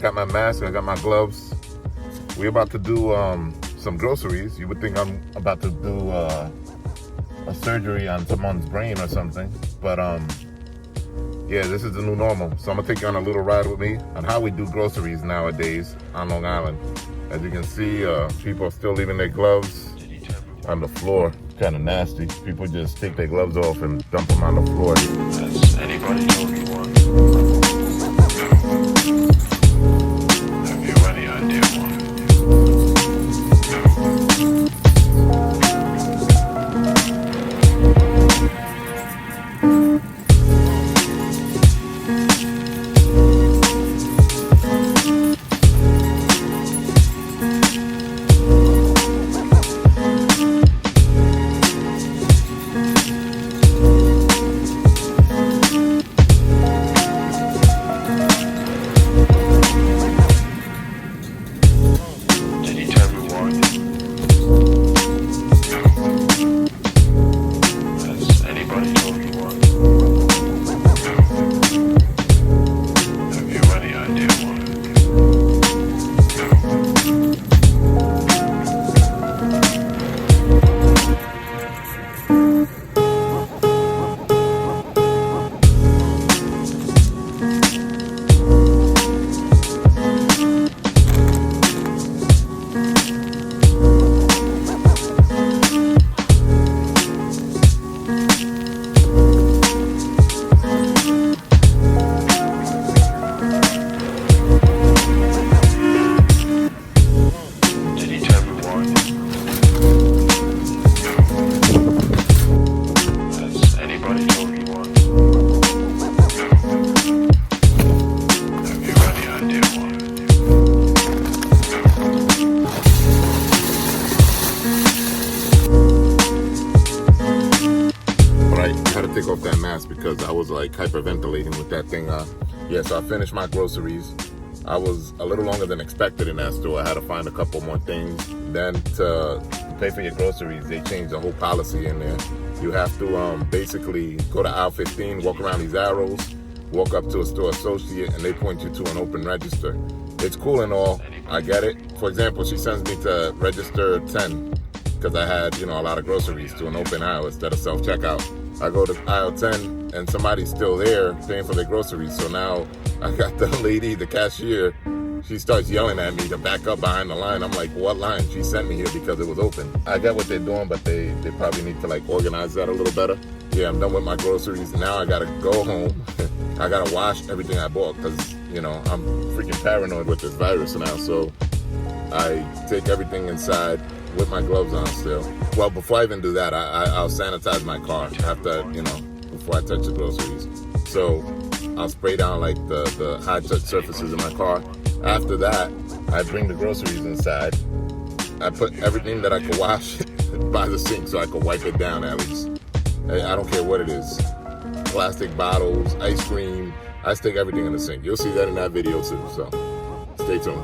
got my mask, I got my gloves. We're about to do some groceries. You would think I'm about to do a surgery on someone's brain or something, but yeah, this is the new normal. So I'm gonna take you on a little ride with me on how we do groceries nowadays on Long Island. As you can see, people are still leaving their gloves on the floor. Kind of nasty. People just take their gloves off and dump them on the floor. Has anybody told you once? Have you any idea why? Take off that mask because I was like hyperventilating with that thing on. Yeah, so I finished my groceries. I was a little longer than expected in that store. I had to find a couple more things. Then to pay for your groceries, they changed the whole policy in there. You have to basically go to aisle 15, walk around these arrows, walk up to a store associate, and they point you to an open register. It's cool and all, I get it. For example, she sends me to register 10 because I had, a lot of groceries to an open aisle instead of self-checkout. I go to aisle 10 and somebody's still there paying for their groceries. So now I got the lady, the cashier, she starts yelling at me to back up behind the line. I'm like, what line? She sent me here because it was open. I get what they're doing, but they probably need to like organize that a little better. Yeah, I'm done with my groceries. Now I gotta go home. I gotta wash everything I bought because, I'm freaking paranoid with this virus now. So I take everything inside with my gloves on still. Well, before I even do that, I'll sanitize my car after, before I touch the groceries. So I'll spray down like the high touch surfaces in my car. After that, I bring the groceries inside. I put everything that I could wash by the sink so I could wipe it down at least. I don't care what it is. Plastic bottles, ice cream. I stick everything in the sink. You'll see that in that video too, so stay tuned.